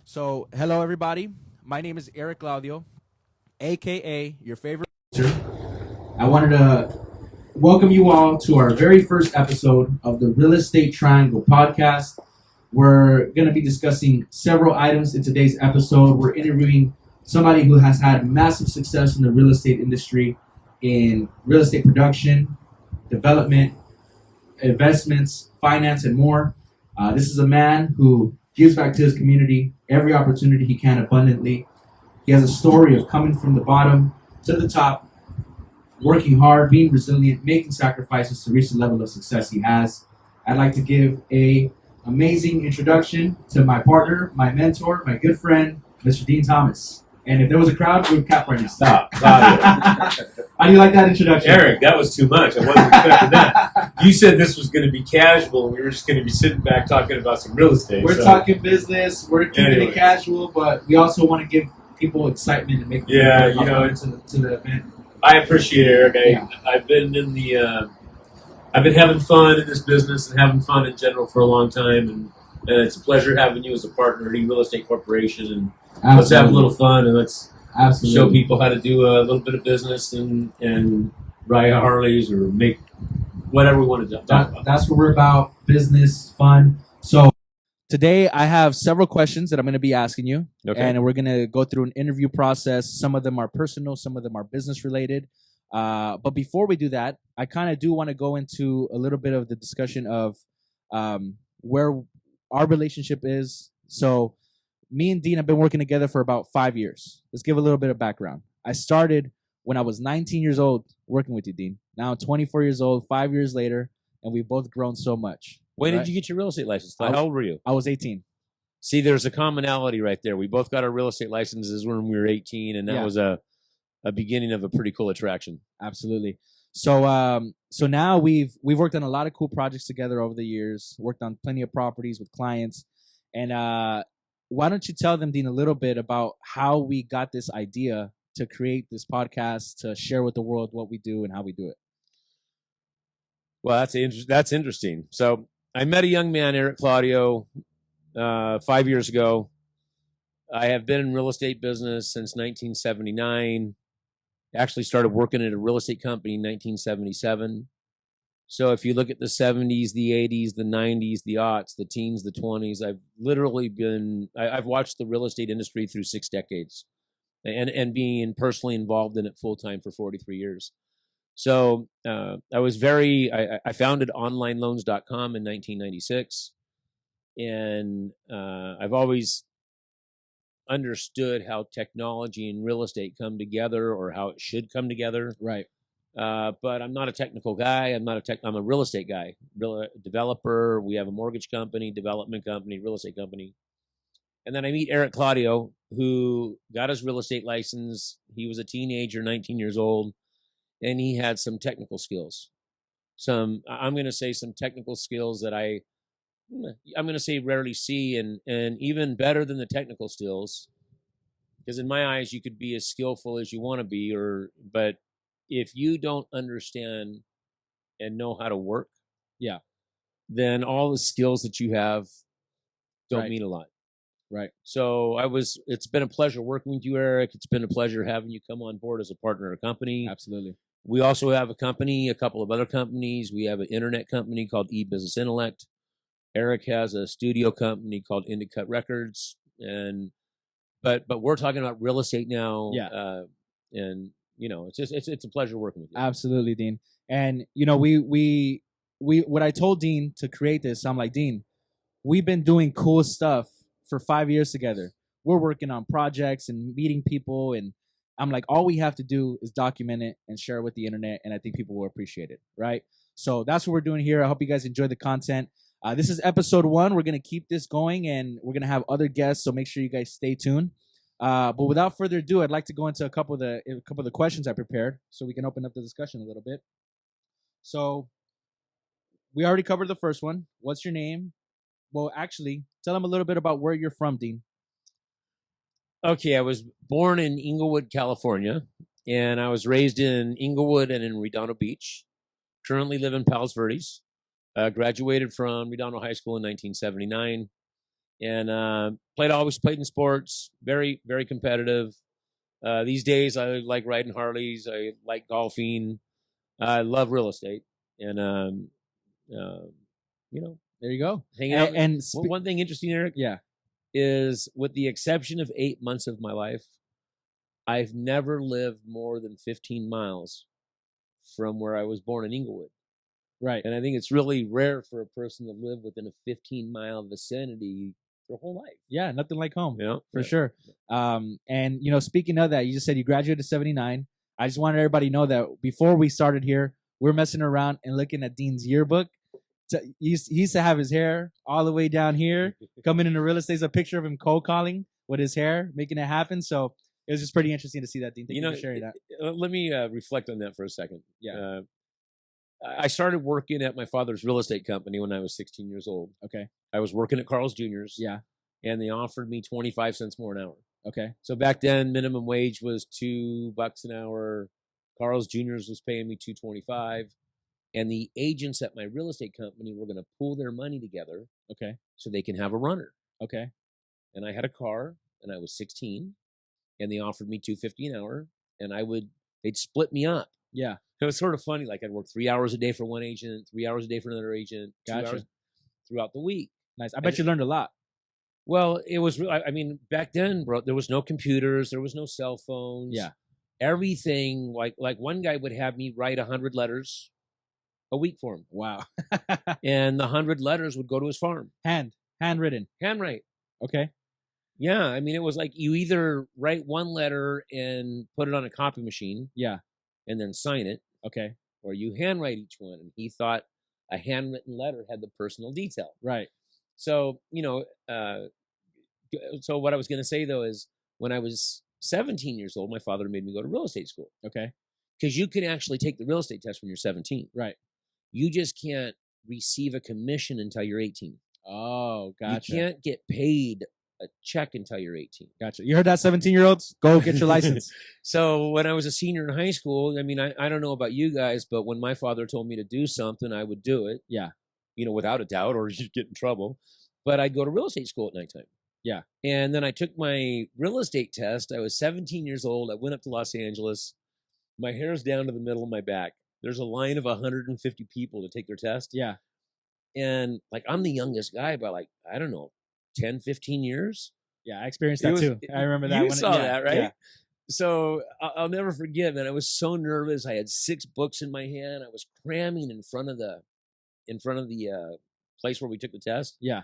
So, hello everybody. My name is Erick Claudio, aka your favorite. I wanted to welcome you all to our very first episode of the Real Estate Triangle podcast. We're going to be discussing several items in today's episode. We're interviewing somebody who has had massive success in the real estate industry, in real estate production, development, investments, finance, and more. This is a man who gives back to his community every opportunity he can abundantly. He has a story of coming from the bottom to the top, working hard, being resilient, making sacrifices to reach the level of success he has. I'd like to give a amazing introduction to my partner, my mentor, my good friend, Mr. Dean Thomas. And if there was a crowd, we would clap right now. Stop. How do you like that introduction? Eric, that was too much. I wasn't expecting that. You said this was going to be casual, and we were just going to be sitting back talking about some real estate. We're talking business. We're keeping it casual, but we also want to give people excitement and make them to the event. I appreciate it, Eric. I've been in the I've been having fun in this business and having fun in general for a long time, and it's a pleasure having you as a partner at Real Estate Corporation. And let's have a little fun, and let's show people how to do a little bit of business and ride Harleys or make whatever we want to do. That's what we're about, business, fun. So today I have several questions that I'm going to be asking you, and we're going to go through an interview process. Some of them are personal, some of them are business related. But before we do that, I kind of do want to go into a little bit of the discussion of where our relationship is. So me and Dean have been working together for about 5 years. Let's give a little bit of background. I started when I was 19 years old working with you, Dean. Now I'm 24 years old, 5 years later, and we've both grown so much. When did you get your real estate license? How old were you? I was 18. See, there's a commonality right there. We both got our real estate licenses when we were 18, and that was a beginning of a pretty cool attraction. Absolutely. So now we've worked on a lot of cool projects together over the years, worked on plenty of properties with clients. And why don't you tell them, Dean, a little bit about how we got this idea to create this podcast, to share with the world what we do and how we do it? Well, that's interesting. So I met a young man, Erick Claudio, 5 years ago. I have been in real estate business since 1979. Actually started working at a real estate company in 1977. So if you look at the 70s, the 80s, the 90s, the aughts, the teens, the 20s, I've watched the real estate industry through 6 decades and being personally involved in it full time for 43 years. So I founded onlineloans.com in 1996. And I've always understood how technology and real estate come together, or how it should come together. Right. But I'm not a technical guy. I'm a real estate guy, developer. We have a mortgage company, development company, real estate company. And then I meet Erick Claudio, who got his real estate license. He was a teenager, 19 years old, and he had some technical skills. I'm going to say some technical skills that I'm going to say rarely see, and even better than the technical skills, because in my eyes, you could be as skillful as you want to be, but if you don't understand and know how to work, then all the skills that you have don't mean a lot. Right. So it's been a pleasure working with you, Eric. It's been a pleasure having you come on board as a partner of a company. Absolutely. We also have a couple of other companies. We have an internet company called eBusiness Intellect. Eric has a studio company called Indicut Records, but we're talking about real estate now. And it's a pleasure working with you. Absolutely, Dean. And we what I told Dean to create this, I'm like, Dean, we've been doing cool stuff for 5 years together. We're working on projects and meeting people, and I'm like, all we have to do is document it and share it with the internet, and I think people will appreciate it, right? So that's what we're doing here. I hope you guys enjoy the content. This is episode 1. We're going to keep this going, and we're going to have other guests, so make sure you guys stay tuned. But without further ado, I'd like to go into a couple of the questions I prepared so we can open up the discussion a little bit. So we already covered the first one. What's your name? Well, actually, tell them a little bit about where you're from, Dean. Okay, I was born in Inglewood, California, and I was raised in Inglewood and in Redondo Beach. Currently live in Palos Verdes. Graduated from Redondo High School in 1979. and always played in sports. Very, very competitive. These days, I like riding Harleys. I like golfing. I love real estate, and There you go. hanging out. And One thing interesting, Eric, yeah. is with the exception of 8 months of my life, I've never lived more than 15 miles from where I was born in Inglewood. Right. And I think it's really rare for a person to live within a 15-mile vicinity their whole life. Yeah, nothing like home. Yeah, for sure. And speaking of that, you just said you graduated 79. I just wanted everybody to know that before we started here, we're messing around and looking at Dean's yearbook. So he used to have his hair all the way down here. Coming into real estate, is a picture of him cold calling with his hair, making it happen. So it was just pretty interesting to see that, Dean. Thank you for sharing that. Let me reflect on that for a second. Yeah. I started working at my father's real estate company when I was 16 years old. Okay. I was working at Carl's Jr.'s. Yeah. And they offered me 25 cents more an hour. Okay. So back then, minimum wage was $2 an hour. Carl's Jr.'s was paying me $2.25. And the agents at my real estate company were going to pool their money together. Okay. So they can have a runner. Okay. And I had a car, and I was 16, and they offered me $2.50 an hour, and they'd split me up. Yeah. It was sort of funny. Like I'd work 3 hours a day for one agent, 3 hours a day for another agent, 2 hours throughout the week. Nice. I bet you learned a lot. Well, it was, I mean, back then, bro, there was no computers, there was no cell phones. Yeah. Everything, like one guy would have me write 100 letters a week for him. Wow. And the 100 letters would go to his farm. Handwritten. Handwrite. Okay. Yeah. I mean, it was like you either write one letter and put it on a copy machine. Yeah. And then sign it. Okay. Or you handwrite each one. And he thought a handwritten letter had the personal detail. Right. So, so what I was going to say, though, is when I was 17 years old, my father made me go to real estate school. Okay. Because you can actually take the real estate test when you're 17. Right. You just can't receive a commission until you're 18. Oh, gotcha. You can't get paid a check until you're 18. Gotcha. You heard that, 17-year-olds? Go get your license. So when I was a senior in high school, I mean, I don't know about you guys, but when my father told me to do something, I would do it. Yeah. Without a doubt, or you'd get in trouble. But I'd go to real estate school at nighttime. Yeah. And then I took my real estate test. I was 17 years old. I went up to Los Angeles. My hair's down to the middle of my back. There's a line of 150 people to take their test. Yeah. And I'm the youngest guy by 10, 15 years. Yeah, I experienced that too. I remember that. You saw that, right? Yeah. So I'll never forget, man. I was so nervous. I had 6 books in my hand. I was cramming in front of the place where we took the test. Yeah.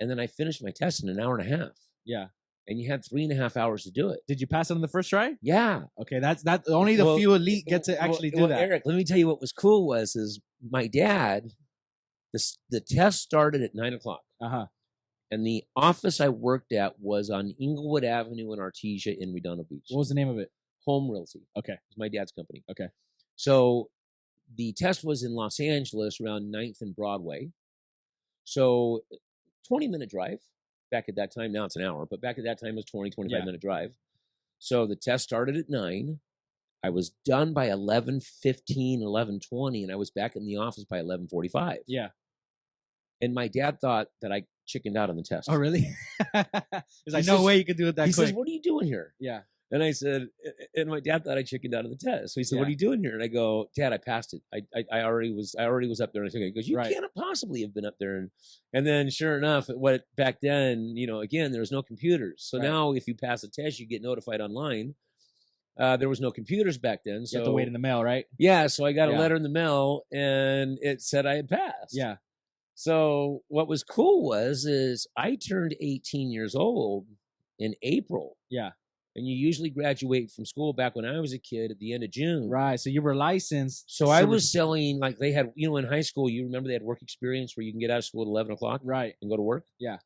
And then I finished my test in an hour and a half. Yeah. And you had 3.5 hours to do it. Did you pass it on the first try? Yeah. Okay, that's only the few elite get to actually do that. Eric, let me tell you what was cool is my dad, the test started at 9:00. Uh-huh. And the office I worked at was on Inglewood Avenue in Artesia in Redondo Beach. What was the name of it? Home Realty. Okay. It was my dad's company. Okay. So the test was in Los Angeles around 9th and Broadway. So 20-minute drive. Back at that time, now it's an hour, but back at that time it was 25-minute drive. So the test started at 9. I was done by 11:15, 11:20, and I was back in the office by 11:45. Yeah. And my dad thought that I chickened out on the test. Oh, really? He's like, no way you could do it that quick. He says, what are you doing here? Yeah. And I said, and my dad thought I chickened out of the test. So he said, what are you doing here? And I go, Dad, I passed it. I already was up there. And I took it. He goes, you can't possibly have been up there. And then sure enough, back then, again, there was no computers. So now if you pass a test, you get notified online. There was no computers back then. So you have to wait in the mail, right? Yeah. So I got a letter in the mail and it said I had passed. Yeah. So what was cool is I turned 18 years old in April. Yeah. And you usually graduate from school back when I was a kid at the end of June. Right. So you were licensed. So I was selling, they had, in high school, you remember they had work experience where you can get out of school at 11 o'clock. Right. And go to work. Yeah.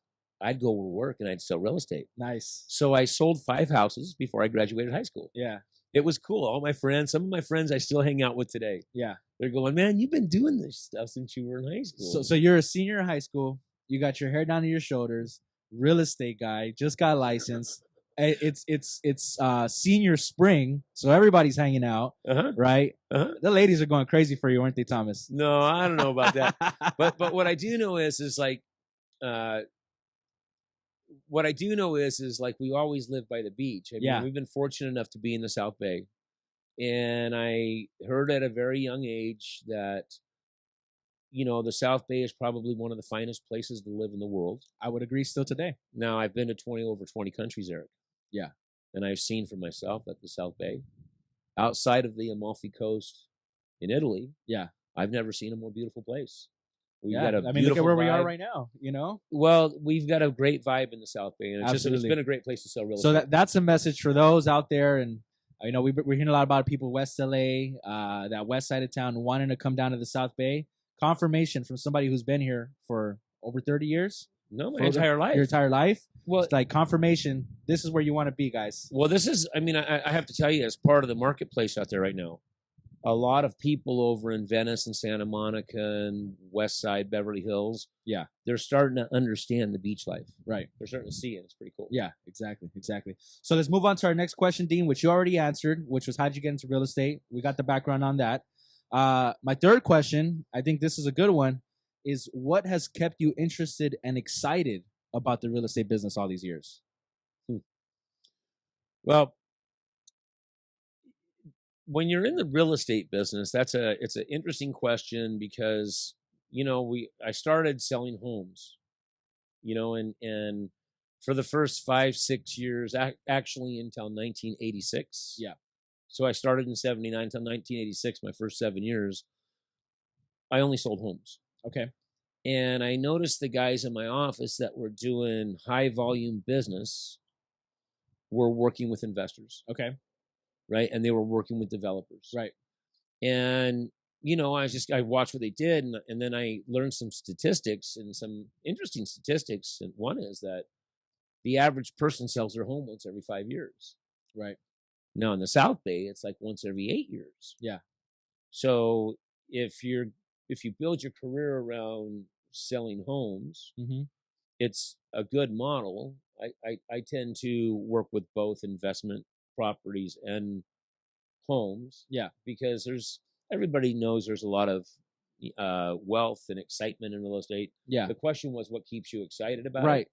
I'd go to work and I'd sell real estate. Nice. So I sold 5 houses before I graduated high school. Yeah. It was cool. All my friends, some of my friends I still hang out with today. Yeah. They're going, man, you've been doing this stuff since you were in high school. So you're a senior in high school. You got your hair down to your shoulders. Real estate guy. Just got licensed. It's senior spring, so everybody's hanging out, right? The ladies are going crazy for you, aren't they, Thomas? No, I don't know about that. but what I do know is what I do know is like we always live by the beach. I mean, Yeah. we've been fortunate enough to be in the South Bay, and I heard at a very young age that the South Bay is probably one of the finest places to live in the world. I would agree still today. Now, I've been to over 20 countries, Eric. Yeah. And I've seen for myself that the South Bay, outside of the Amalfi Coast in Italy, Yeah. I've never seen a more beautiful place. We've Yeah. got a I mean, look at beautiful where we are vibe. right now, Well, we've got a great vibe in the South Bay, and it's Absolutely. been a great place to sell real So estate. that's a message for those out there. And, we're hearing a lot about people West LA, that west side of town, wanting to come down to the South Bay. Confirmation from somebody who's been here for over 30 years. No, my entire life. Your entire life. Well, it's like confirmation. This is where you want to be, guys. Well, this is, I have to tell you, as part of the marketplace out there right now, a lot of people over in Venice and Santa Monica and West Side, Beverly Hills, yeah, they're starting to understand the beach life. Right. They're starting to see it. It's pretty cool. Yeah, exactly. So let's move on to our next question, Dean, which you already answered, which was how did you get into real estate? We got the background on that. My third question, I think this is a good one, is what has kept you interested and excited about the real estate business all these years? Well, when you're in the real estate business, it's an interesting question because, I started selling homes, and for the first 5-6 years, actually until 1986. Yeah. So I started in 79 until 1986, my first 7 years, I only sold homes. Okay. And I noticed the guys in my office that were doing high volume business were working with investors. Okay. Right. And they were working with developers. Right. And, I watched what they did. And then I learned some statistics and some interesting statistics. And one is that the average person sells their home once every 5 years. Right. Now in the South Bay, it's like once every 8 years. Yeah. So if you build your career around selling homes, mm-hmm. it's a good model. I tend to work with both investment properties and homes. Yeah. Because everybody knows there's a lot of wealth and excitement in real estate. Yeah. The question was, what keeps you excited about it? Right.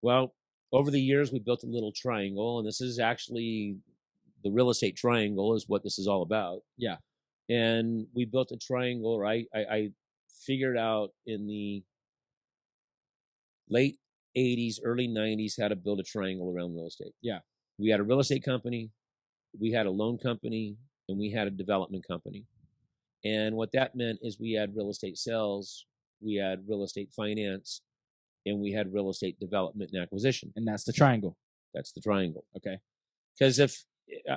Well, over the years, we built a little triangle, and this is actually the real estate triangle is what this is all about. Yeah. And we built a triangle, right? I figured out in the late 80s, early 90s how to build a triangle around real estate. Yeah. We had a real estate company, we had a loan company, and we had a development company. And what that meant is we had real estate sales, we had real estate finance, and we had real estate development and acquisition. And that's the triangle. That's the triangle. Okay. Because if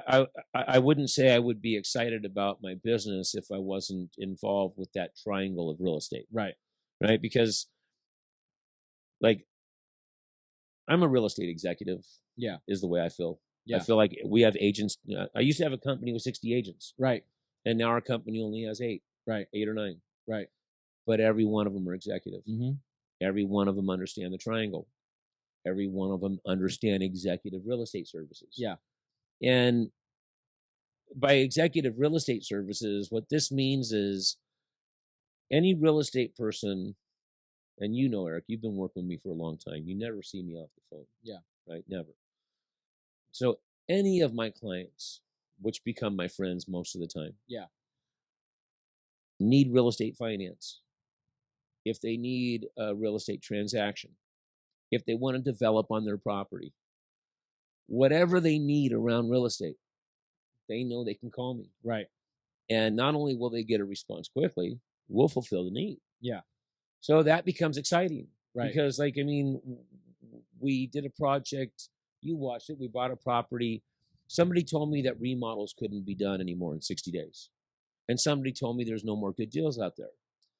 I wouldn't say I would be excited about my business if I wasn't involved with that triangle of real estate. Right. Right. Because I'm a real estate executive. Yeah. Is the way I feel. Yeah. I feel like we have agents. I used to have a company with 60 agents. Right. And now our company only has 8. Right. 8 or 9. Right. But every one of them are executive. Mm-hmm. Every one of them understand the triangle. Every one of them understand executive real estate services. Yeah. And by executive real estate services, what this means is any real estate person, and Eric, you've been working with me for a long time. You never see me off the phone. Yeah. Right? Never. So any of my clients, which become my friends most of the time, yeah, need real estate finance. If they need a real estate transaction, if they want to develop on their property, whatever they need around real estate, they know they can call me. Right. And not only will they get a response quickly, we'll fulfill the need. Yeah. So that becomes exciting. Right. Because we did a project, you watched it, we bought a property. Somebody told me that remodels couldn't be done anymore in 60 days. And somebody told me there's no more good deals out there.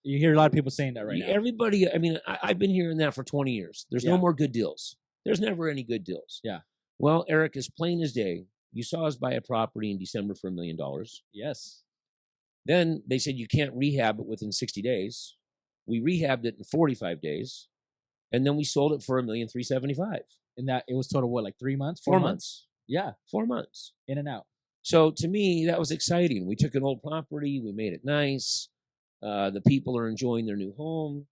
You hear a lot of people saying that right now. Everybody, I've been hearing that for 20 years. There's no more good deals. There's never any good deals. Yeah. Well, Eric, as plain as day, you saw us buy a property in December for $1 million. Yes. Then they said you can't rehab it within 60 days. We rehabbed it in 45 days. And then we sold it for $1,375,000. And that it was total what, like 3 months? 4 months. Yeah. 4 months. In and out. So to me, that was exciting. We took an old property, we made it nice. The people are enjoying their new home.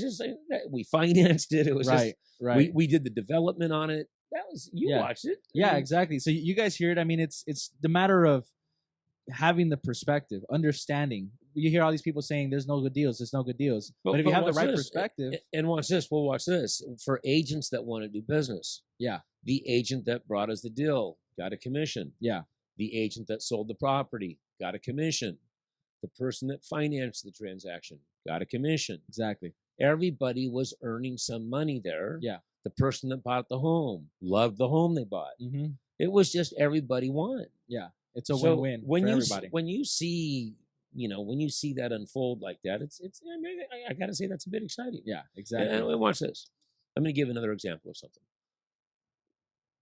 It's just like that we financed it. It was Right. we did the development on it. That was you Yeah. watched it. Yeah, exactly. So you guys hear it. I mean, it's the matter of having the perspective, understanding. You hear all these people saying there's no good deals, there's no good deals. But if you have the watch right this. perspective, And watch this. Well, watch this. For agents that want to do business. Yeah. The agent that brought us the deal got a commission. Yeah. The agent that sold the property got a commission. The person that financed the transaction got a commission. Exactly. Everybody was earning some money there. Yeah. The person that bought the home loved the home they bought. Mm-hmm. It was just everybody won. Yeah. It's a win-win for everybody. When you see, when you see that unfold like that, it's. I mean, I got to say that's a bit exciting. Yeah, exactly. And watch this. I'm going to give another example of something.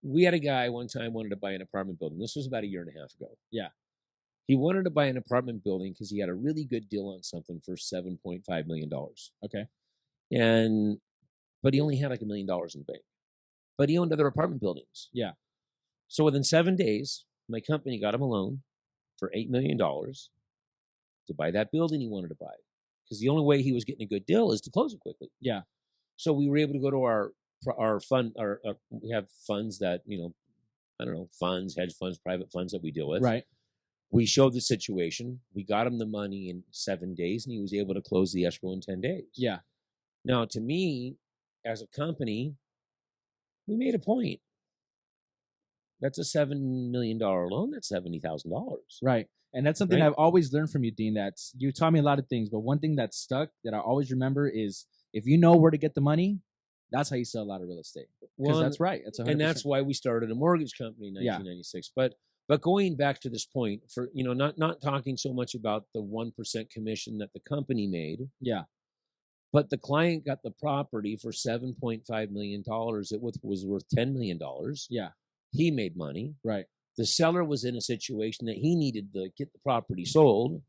We had a guy one time wanted to buy an apartment building. This was about a year and a half ago. Yeah. He wanted to buy an apartment building because he had a really good deal on something for $7.5 million. Okay. But he only had like $1 million in the bank. But he owned other apartment buildings. Yeah. So within 7 days, my company got him a loan for $8 million to buy that building he wanted to buy. Because the only way he was getting a good deal is to close it quickly. Yeah. So we were able to go to our fund, we have funds that, funds, hedge funds, private funds that we deal with. Right. We showed the situation. We got him the money in 7 days, and he was able to close the escrow in 10 days. Yeah. Now, to me, as a company, we made a point. That's a $7 million loan. That's $70,000. Right. And that's something Right? I've always learned from you, Dean. You taught me a lot of things, but one thing that stuck that I always remember is if you know where to get the money, that's how you sell a lot of real estate. Because that's right. That's 100%. And that's why we started a mortgage company in 1996. Yeah. But going back to this point, for not talking so much about the 1% commission that the company made. Yeah. But the client got the property for $7.5 million. It was worth $10 million. Yeah. He made money. Right. The seller was in a situation that he needed to get the property sold.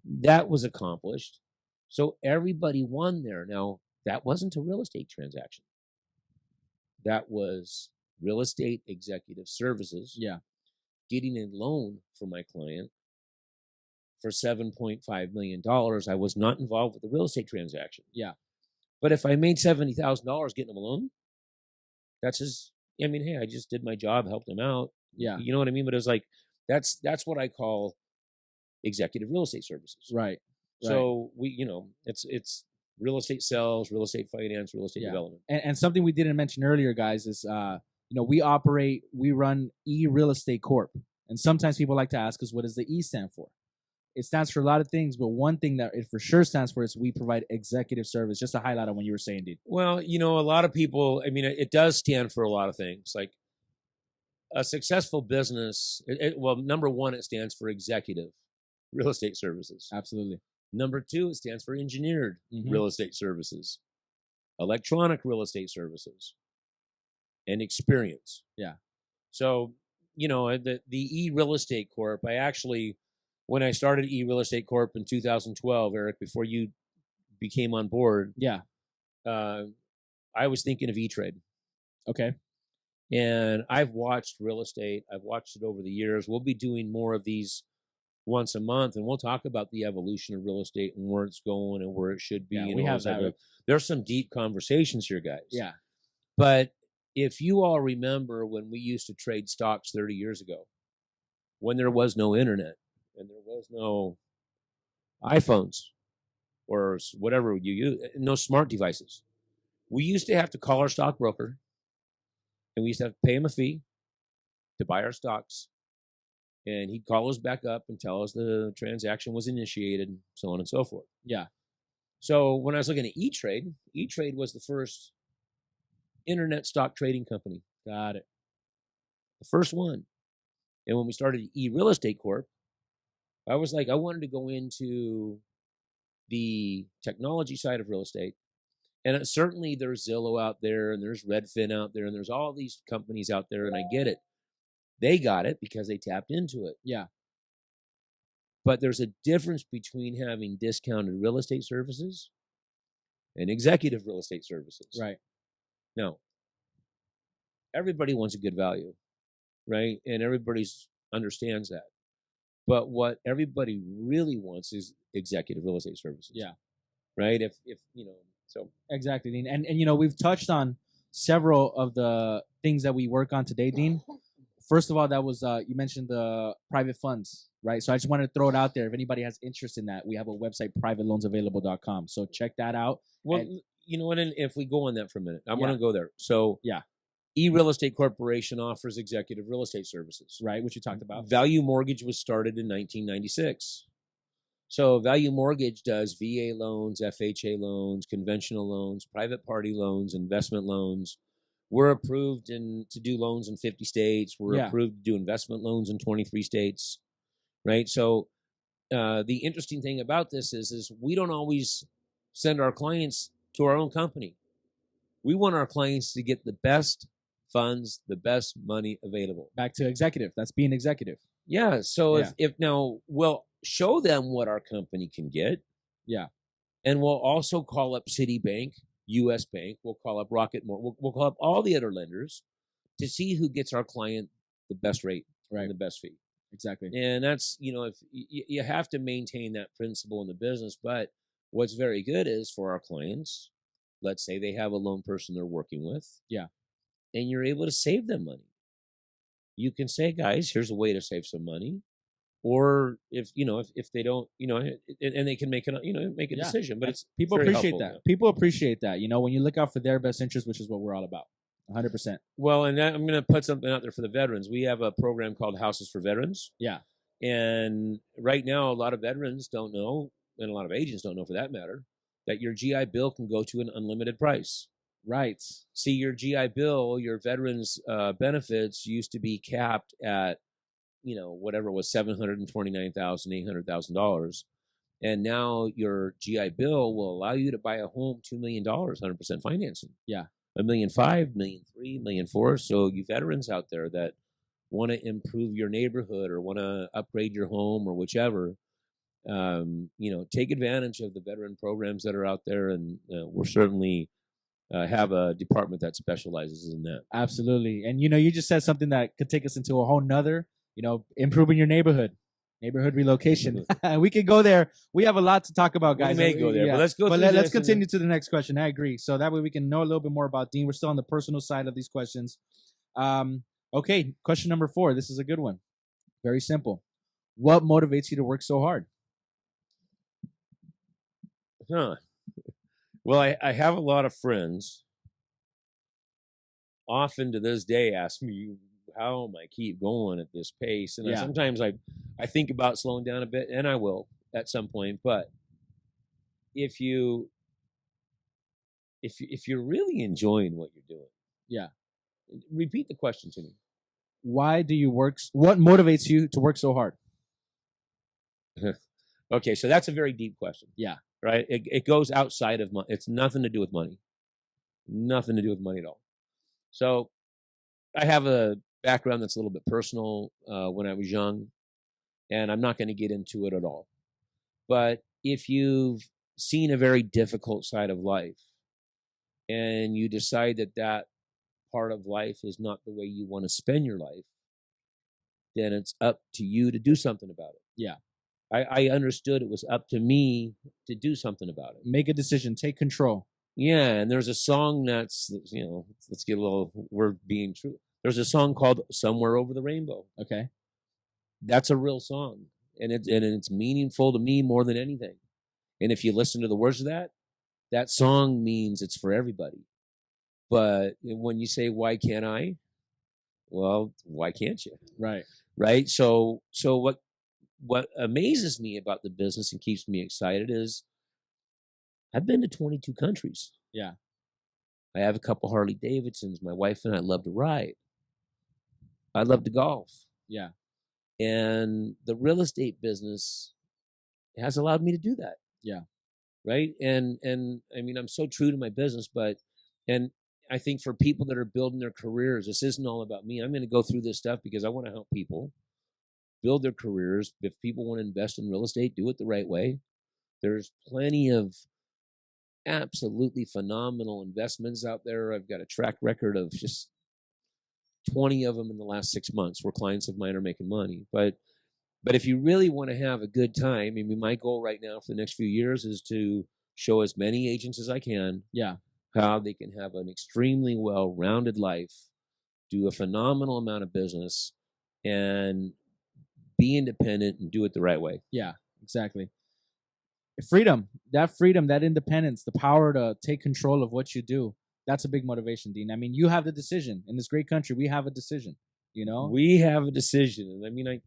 That was accomplished. So everybody won there. Now, that wasn't a real estate transaction. That was real estate executive services. Yeah. Getting a loan for my client for $7.5 million. I was not involved with the real estate transaction. Yeah. But if I made $70,000 getting him a loan, that's his. I mean, hey, I just did my job, helped him out. Yeah. You know what I mean? But it was like, that's what I call executive real estate services. Right. So it's real estate sales, real estate finance, real estate development. And something we didn't mention earlier, guys, is, we run eReal Corp. And sometimes people like to ask us, what does the E stand for? It stands for a lot of things, but one thing that it for sure stands for is we provide executive service. Just to highlight on what you were saying, dude. Well, a lot of people, I mean, it does stand for a lot of things. Like a successful business, number one, it stands for executive real estate services. Absolutely. Number two, it stands for engineered real estate services, electronic real estate services, and experience. Yeah. So, the eReal Corp, when I started eReal Corp in 2012, Eric, before you became on board, I was thinking of E-Trade. Okay. And I've watched real estate. I've watched it over the years. We'll be doing more of these once a month, and we'll talk about the evolution of real estate and where it's going and where it should be. Yeah, we have that. There's some deep conversations here, guys. Yeah. But if you all remember when we used to trade stocks 30 years ago, when there was no internet and there was no iPhones or whatever you use, no smart devices, we used to have to call our stockbroker and we used to have to pay him a fee to buy our stocks. And he'd call us back up and tell us the transaction was initiated, so on and so forth. Yeah. So when I was looking at E-Trade, E-Trade was the first internet stock trading company. Got it. The first one. And when we started eReal Corp, I was like, I wanted to go into the technology side of real estate. And certainly there's Zillow out there, and there's Redfin out there, and there's all these companies out there, and I get it. They got it because they tapped into it. Yeah. But there's a difference between having discounted real estate services and executive real estate services. Right. Now, everybody wants a good value, right? And everybody understands that. But what everybody really wants is executive real estate services. Yeah. Right? If So Exactly, Dean. And you know, we've touched on several of the things that we work on today, Dean. First of all, that was you mentioned the private funds, right? So I just wanted to throw it out there. If anybody has interest in that, we have a website, privateleloansavailable.com. So check that out. well, And- you know what? And if we go on that for a minute, I Yeah. want to go there. So Yeah. eReal Estate Corporation offers executive real estate services. Right, which you talked about. Value Mortgage was started in 1996. So Value Mortgage does VA loans, FHA loans, conventional loans, private party loans, investment loans. We're approved to do loans in 50 states. We're Yeah. approved to do investment loans in 23 states, right? So the interesting thing about this is we don't always send our clients to our own company. We want our clients to get the best funds, the best money available. Back to executive. That's being executive. Yeah. So Yeah. if now we'll show them what our company can get. Yeah. And we'll also call up Citibank, US Bank, we'll call up Rocket More, we'll call up all the other lenders to see who gets our client the best rate and the best fee. Exactly. And that's, you know, if you have to maintain that principle in the business, but what's very good is for our clients, let's say they have a loan person they're working with. Yeah. And you're able to save them money. You can say, guys, here's a way to save some money. Or if they don't, and they can make a decision, but it's people very appreciate helpful. that. People appreciate that. You know, when you look out for their best interest, which is what we're all about. 100%. Well, and I'm going to put something out there for the veterans. We have a program called Houses for Veterans. Yeah. And right now, a lot of veterans don't know, and a lot of agents don't know for that matter, that your GI Bill can go to an unlimited price. Right. See, your GI Bill, your veterans benefits used to be capped at, whatever it was, $729,000, $800,000. And now your GI Bill will allow you to buy a home, $2 million, 100% financing. Yeah. $1.5 million, $1.3 million, $1.4 million. So you veterans out there that want to improve your neighborhood or want to upgrade your home or whichever, take advantage of the veteran programs that are out there. And we're certainly have a department that specializes in that. Absolutely. And, you just said something that could take us into a whole nother, improving your neighborhood relocation. We could go there. We have a lot to talk about, guys. We may go there, yeah. but let's go. But let's continue to the next question. I agree. So that way we can know a little bit more about Dean. We're still on the personal side of these questions. Okay, question number 4. This is a good one. Very simple. What motivates you to work so hard? Well, I have a lot of friends. Often to this day, ask me how am I keep going at this pace, and sometimes I think about slowing down a bit, and I will at some point. But if you're really enjoying what you're doing, repeat the question to me. Why do you work? What motivates you to work so hard? Okay, so that's a very deep question. Yeah. Right? It goes outside of money. It's nothing to do with money. Nothing to do with money at all. So I have a background that's a little bit personal when I was young, and I'm not going to get into it at all. But if you've seen a very difficult side of life and you decide that part of life is not the way you want to spend your life, then it's up to you to do something about it. Yeah. I understood it was up to me to do something about it. Make a decision. Take control. Yeah, and there's a song that's, let's get a little, we're being true. There's a song called Somewhere Over the Rainbow. Okay. That's a real song, and it's meaningful to me more than anything. And if you listen to the words of that song means it's for everybody. But when you say, why can't I? Well, why can't you? Right. Right? So what amazes me about the business and keeps me excited is I've been to 22 countries. Yeah. I have a couple Harley Davidsons. My wife and I love to ride. I love to golf. Yeah. And the real estate business has allowed me to do that. Yeah. Right. And I mean, I'm so true to my business, and I think for people that are building their careers, this isn't all about me. I'm going to go through this stuff because I want to help people build their careers. If people want to invest in real estate, do it the right way. There's plenty of absolutely phenomenal investments out there. I've got a track record of just 20 of them in the last 6 months where clients of mine are making money. But if you really want to have a good time, I mean, my goal right now for the next few years is to show as many agents as I can Yeah. how they can have an extremely well-rounded life, do a phenomenal amount of business, and be independent and do it the right way. Yeah, exactly. Freedom, that independence, the power to take control of what you do. That's a big motivation, Dean. I mean, you have the decision. In this great country, we have a decision, you know? We have a decision. And I mean,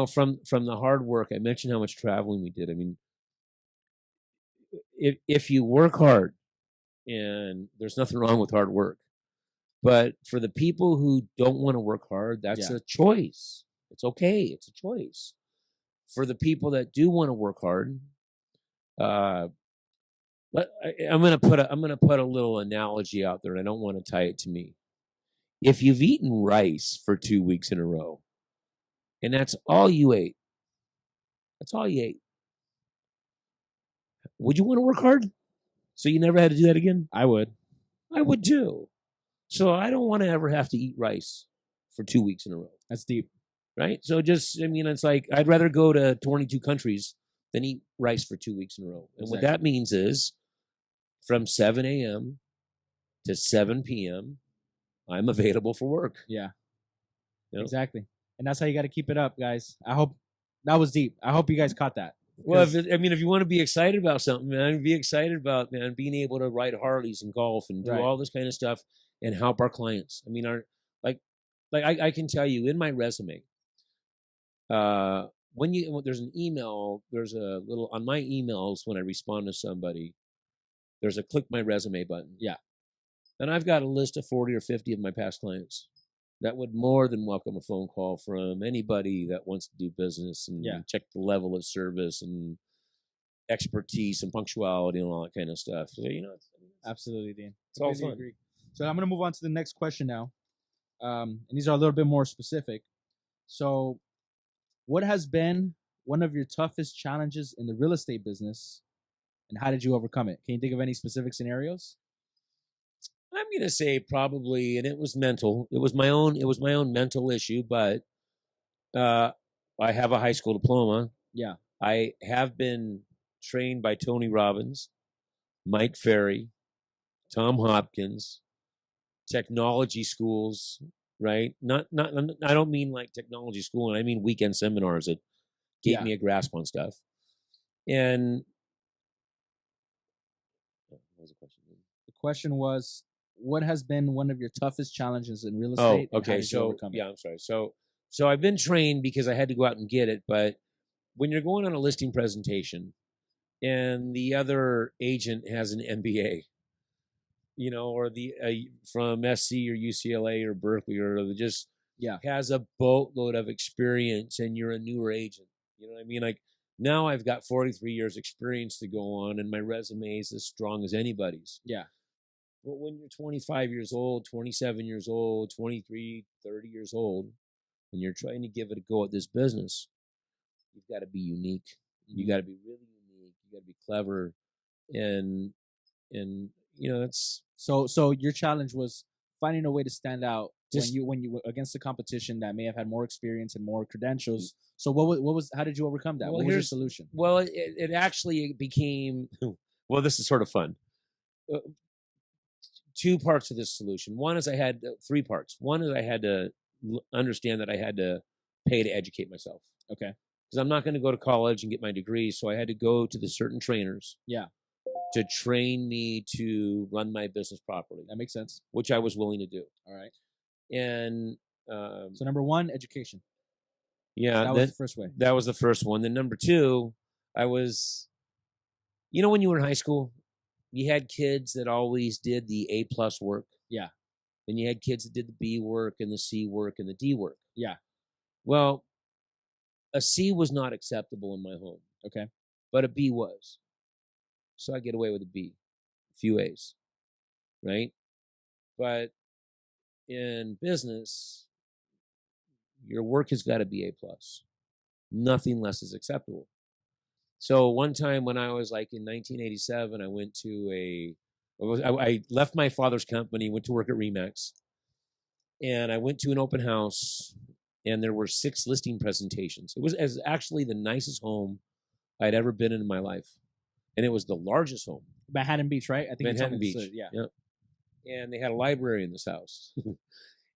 from the hard work, I mentioned how much traveling we did. I mean, if you work hard, and there's nothing wrong with hard work, but for the people who don't want to work hard, that's Yeah. a choice. It's okay. It's a choice. For the people that do want to work hard, I'm gonna put a little analogy out there, and I don't want to tie it to me. If you've eaten rice for 2 weeks in a row, and that's all you ate, would you want to work hard so you never had to do that again? I would. I would too. So I don't want to ever have to eat rice for 2 weeks in a row. That's deep. Right? So it's like I'd rather go to 22 countries than eat rice for 2 weeks in a row. And what that means is from 7 a.m. to 7 p.m., I'm available for work. Yeah. You know? Exactly. And that's how you got to keep it up, guys. I hope that was deep. I hope you guys caught that. Well, if you want to be excited about something, man, be excited about, being able to ride Harleys and golf and do all this kind of stuff and help our clients. I mean, I can tell you in my resume, when there's an email, there's a little on my emails when I respond to somebody, there's a click my resume button. Yeah. And I've got a list of 40 or 50 of my past clients that would more than welcome a phone call from anybody that wants to do business and check the level of service and expertise and punctuality and all that kind of stuff. So, absolutely, Dean. It's all fun. Agree. So I'm going to move on to the next question now. And these are a little bit more specific. So what has been one of your toughest challenges in the real estate business, and how did you overcome it? Can you think of any specific scenarios? I'm going to say probably, and it was mental. It was my own mental issue, but I have a high school diploma. Yeah. I have been trained by Tony Robbins, Mike Ferry, Tom Hopkins, technology schools, right? I don't mean like technology school, and I mean weekend seminars that gave me a grasp on stuff. And what was the question? The question was, what has been one of your toughest challenges in real estate? Oh, okay. So I'm sorry. So I've been trained because I had to go out and get it. But when you're going on a listing presentation and the other agent has an MBA, or the from SC or UCLA or Berkeley, or just has a boatload of experience, and you're a newer agent. You know what I mean? Like now I've got 43 years experience to go on, and my resume is as strong as anybody's. Yeah. But when you're 25 years old, 27 years old, 23, 30 years old, and you're trying to give it a go at this business, you've got to be unique. You got to be really unique. You got to be clever, and that's so your challenge was finding a way to stand out when you were against the competition that may have had more experience and more credentials. So what was how did you overcome that? What was your solution? Well, it actually became well. This is sort of fun. Two parts of this solution. One is I had 3 parts. One is I had to understand that I had to pay to educate myself. Okay. Because I'm not going to go to college and get my degree, so I had to go to the certain trainers. Yeah. To train me to run my business properly. That makes sense. Which I was willing to do. All right. And so number 1, education. Yeah, that was the first way. That was the first one. Then number 2, I was, when you were in high school, you had kids that always did the A+ work. Yeah. And you had kids that did the B work and the C work and the D work. Yeah. Well, a C was not acceptable in my home. Okay. But a B was. So I get away with a B, a few A's, right? But in business, your work has got to be A+. Nothing less is acceptable. So one time when I was like in 1987, I went to I left my father's company, went to work at Remax, and I went to an open house, and there were 6 listing presentations. It was actually the nicest home I'd ever been in my life. and it was the largest home. Manhattan Beach, right? I think you told Manhattan me Beach. this, yeah. Yep. And they had a library in this house.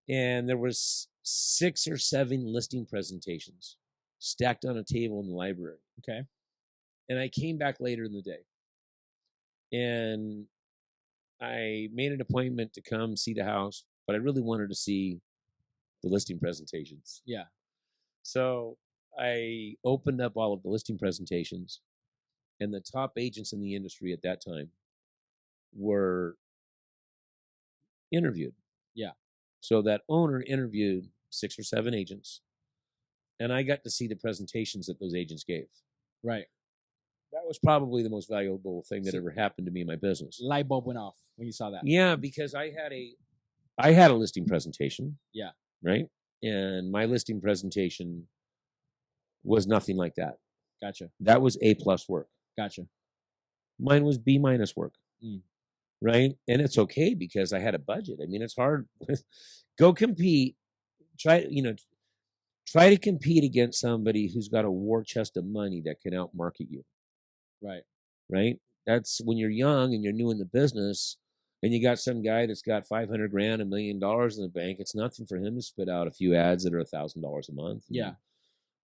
And there was 6 or 7 listing presentations stacked on a table in the library. Okay. And I came back later in the day. And I made an appointment to come see the house, but I really wanted to see the listing presentations. Yeah. So I opened up all of the listing presentations, and the top agents in the industry at that time were interviewed. Yeah. So that owner interviewed 6 or 7 agents, and I got to see the presentations that those agents gave. Right. That was probably the most valuable thing that So- ever happened to me in my business. Light bulb went off when you saw that. Yeah, because I had a listing presentation. Yeah. Right? And my listing presentation was nothing like that. Gotcha. That was A+ work. Gotcha. Mine was B- work. Mm. Right? And it's okay because I had a budget. I mean, it's hard. Go compete. Try to compete against somebody who's got a war chest of money that can outmarket you. Right. Right? That's when you're young and you're new in the business and you got some guy that's got $500,000, $1 million in the bank. It's nothing for him to spit out a few ads that are $1,000 a month. Yeah.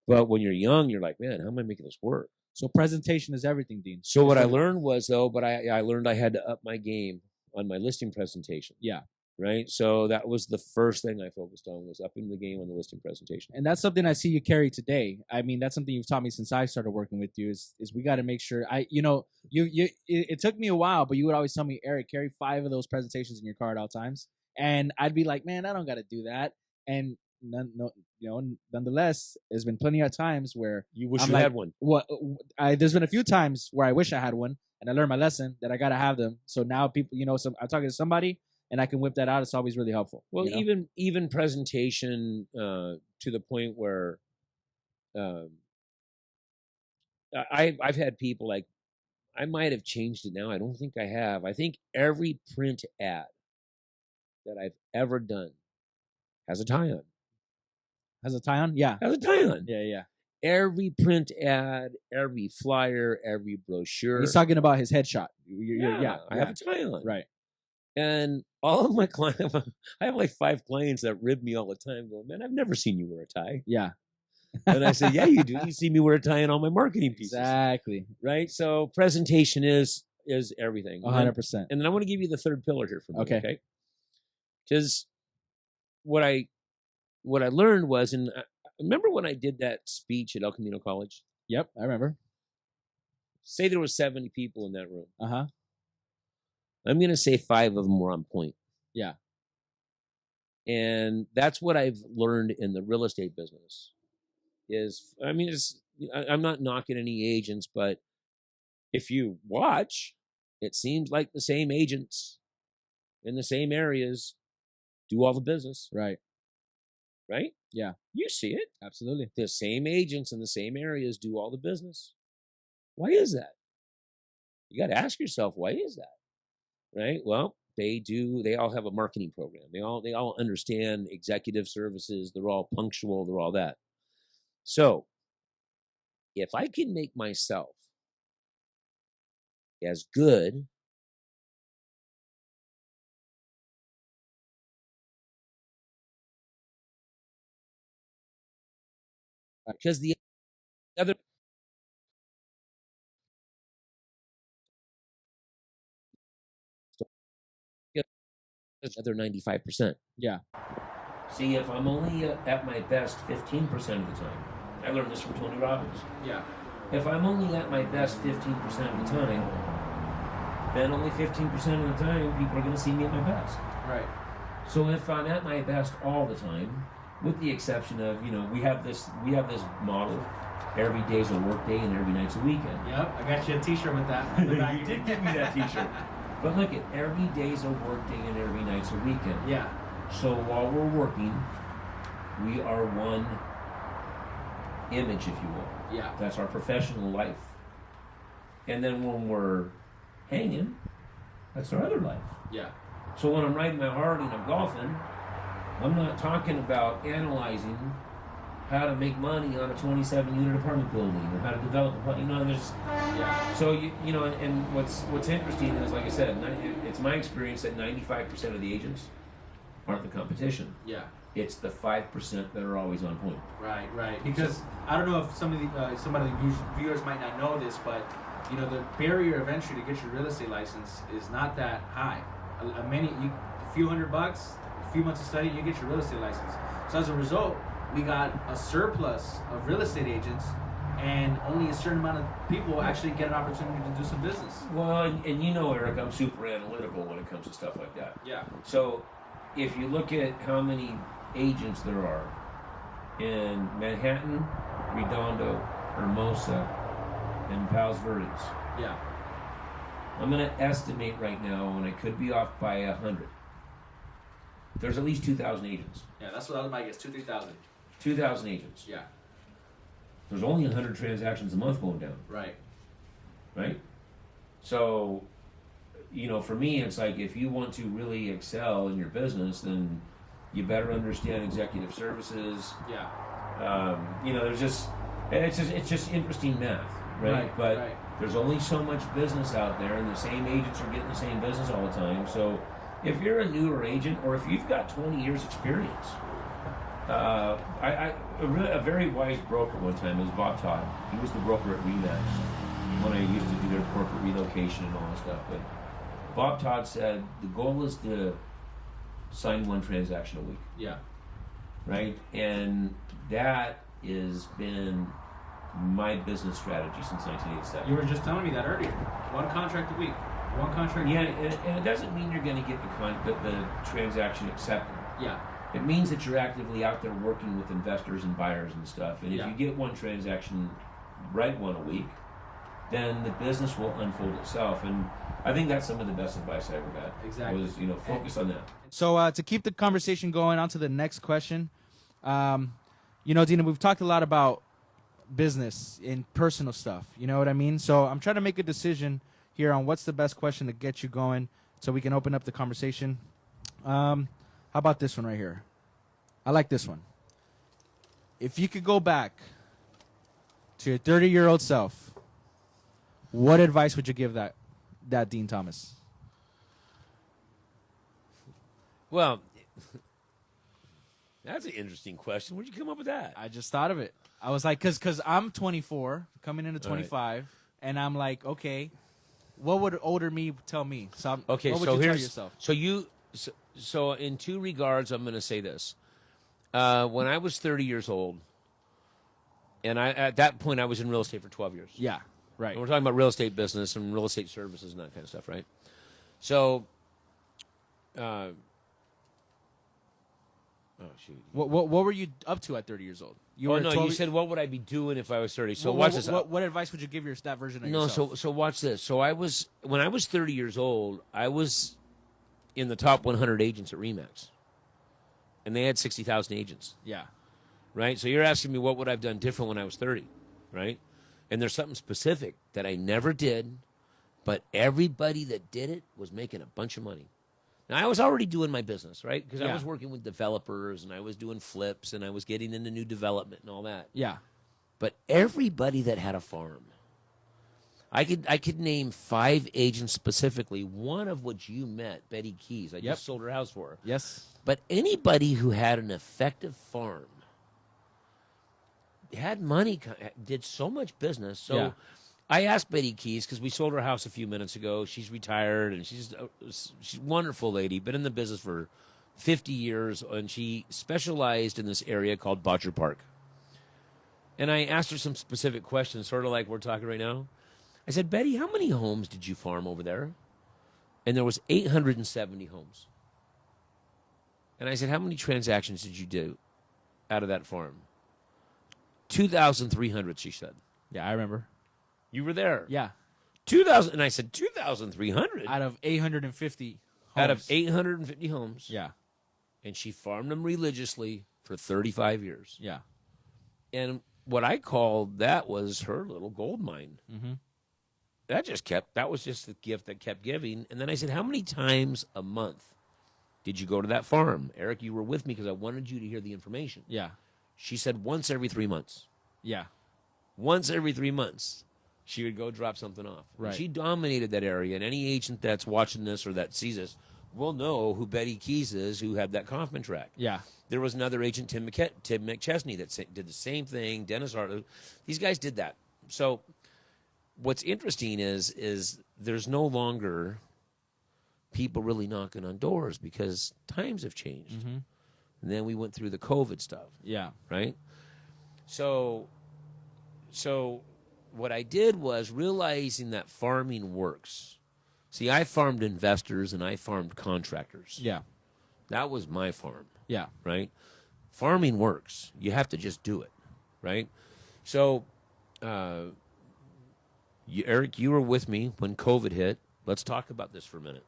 But when you're young, you're like, man, how am I making this work? So presentation is everything, Dean. So what I learned was, though, I learned I had to up my game on my listing presentation. Yeah. Right. So that was the first thing I focused on, was upping the game on the listing presentation. And that's something I see you carry today. I mean, that's something you've taught me since I started working with you is we got to make sure it took me a while, but you would always tell me, Erick, carry 5 of those presentations in your car at all times. And I'd be like, man, I don't got to do that. And nonetheless, there's been plenty of times where You wish I'm you like, had one. There's been a few times where I wish I had one, and I learned my lesson that I got to have them. So now people, I'm talking to somebody and I can whip that out. It's always really helpful. Well, even presentation to the point where I've had people like, I might have changed it now. I don't think I have. I think every print ad that I've ever done has a tie-on. Has a tie on? Yeah. Has a tie-on. Yeah, yeah. Every print ad, every flyer, every brochure. He's talking about his headshot. I have a tie-on. Right. And all of my clients, I have like 5 clients that rib me all the time, going, man, I've never seen you wear a tie. Yeah. And I say, yeah, you do. You see me wear a tie in all my marketing pieces. Exactly. Right? So presentation is everything. 100%. And then I want to give you the third pillar here for me. Okay. Because what I learned was, and remember when I did that speech at El Camino College? Yep, I remember. Say there was 70 people in that room. Uh-huh. I'm going to say 5 of them were on point. Yeah. And that's what I've learned in the real estate business I'm not knocking any agents, but if you watch, it seems like the same agents in the same areas do all the business. Right. Right? Yeah. You see it. Absolutely. The same agents in the same areas do all the business. Why is that? You got to ask yourself, why is that? Right? Well, they all have a marketing program. They all understand executive services. They're all punctual. They're all that. So if I can make myself as good because the other other 95%. Yeah. See, if I'm only at my best 15% of the time, I learned this from Tony Robbins. Yeah. If I'm only at my best 15% of the time, then only 15% of the time people are going to see me at my best. Right. So if I'm at my best all the time, with the exception of, we have this model, every day's a work day and every night's a weekend. Yep, I got you a t-shirt with that. You did give me that t-shirt. But look at every day's a work day and every night's a weekend. Yeah. So while we're working, we are one image, if you will. Yeah. That's our professional life. And then when we're hanging, that's our other life. Yeah. So when I'm riding my Harley and I'm golfing, I'm not talking about analyzing how to make money on a 27-unit apartment building, or how to develop, there's, so you know, and what's interesting is, like I said, it's my experience that 95% of the agents aren't the competition. Yeah. It's the 5% that are always on point. Right. Because I don't know if some of the viewers might not know this, but you know, the barrier of entry to get your real estate license is not that high. A few $100, a few months of study, you get your real estate license. So as a result, we got a surplus of real estate agents, and only a certain amount of people actually get an opportunity to do some business. Well, and you know, Eric, I'm super analytical when it comes to stuff like that. Yeah. So if you look at how many agents there are in Manhattan, Redondo, Hermosa, and Palos Verdes. Yeah. I'm going to estimate right now, and I could be off by 100. There's at least 2,000 agents. Yeah, that's what I was my guess. 2,000-3,000. 2,000 agents. Yeah. There's only 100 transactions a month going down. Right? So, you know, for me, it's like, if you want to really excel in your business, then you better understand executive services. Yeah. You know, it's just interesting math, right? But there's only so much business out there, and the same agents are getting the same business all the time. So if you're a newer agent, or if you've got 20 years experience, a very wise broker one time was Bob Todd. He was the broker at Remax when I used to do their corporate relocation and all that stuff. But Bob Todd said the goal is to sign one transaction a week. Yeah. Right? And that has been my business strategy since 1987. You were just telling me that earlier. One contract a week. One contract. Yeah, and it doesn't mean you're going to get the transaction accepted. Yeah. It means that you're actively out there working with investors and buyers and stuff. And if you get one transaction, write one a week, then the business will unfold itself. And I think that's some of the best advice I ever got. Exactly. Was, focus on that. So to keep the conversation going, on to the next question. Dina, we've talked a lot about business and personal stuff. You know what I mean? So I'm trying to make a decision here on what's the best question to get you going so we can open up the conversation. How about this one right here? I like this one. If you could go back to your 30-year-old self, what advice would you give that Dean Thomas? Well, that's an interesting question. Where'd you come up with that? I just thought of it. I was like, because I'm 24, coming into 25, right. And I'm like, okay, what would older me tell me? So what would so you tell here's yourself? So in two regards, I'm going to say this. When I was 30 years old, and at that point I was in real estate for 12 years. Yeah, right. And we're talking about real estate business and real estate services and that kind of stuff, right? So, oh shoot. What were you up to at 30 years old? You said what would I be doing if I was 30? So watch this. What advice would you give that version of yourself? So watch this. So when I was 30 years old, I was in the top 100 agents at Remax, and they had 60,000 agents. Yeah. Right. So you're asking me what would I've done different when I was 30, right? And there's something specific that I never did, but everybody that did it was making a bunch of money. Now, I was already doing my business, right? Because I was working with developers, and I was doing flips, and I was getting into new development and all that. Yeah. But everybody that had a farm, I could name 5 agents specifically, one of which you met, Betty Keys. I just sold her house for her. Yes. But anybody who had an effective farm had money, did so much business. So I asked Betty Keys, because we sold her house a few minutes ago. She's retired, and she's a wonderful lady, been in the business for 50 years, and she specialized in this area called Botcher Park. And I asked her some specific questions, sort of like we're talking right now. I said, Betty, how many homes did you farm over there? And there was 870 homes. And I said, how many transactions did you do out of that farm? 2,300, she said. Yeah, I remember. You were there. Yeah. 2,000, and I said 2,300 out of 850 homes. Out of 850 homes. Yeah. And she farmed them religiously for 35 years. Yeah. And what I called that was her little gold mine. Mm-hmm. That was just the gift that kept giving. And then I said, how many times a month did you go to that farm? Eric, you were with me because I wanted you to hear the information. Yeah. She said once every 3 months. Yeah. Once every 3 months, she would go drop something off. Right. And she dominated that area, and any agent that's watching this or that sees this will know who Betty Keys is, who had that Kaufman track. Yeah. There was another agent, Tim McChesney, that did the same thing. Dennis Hartley. These guys did that. So what's interesting is there's no longer people really knocking on doors because times have changed. Mm-hmm. And then we went through the COVID stuff. Yeah. Right? So what I did was realizing that farming works. See, I farmed investors and I farmed contractors. Yeah. That was my farm. Yeah. Right? Farming works. You have to just do it. Right? So, Eric, you were with me when COVID hit. Let's talk about this for a minute.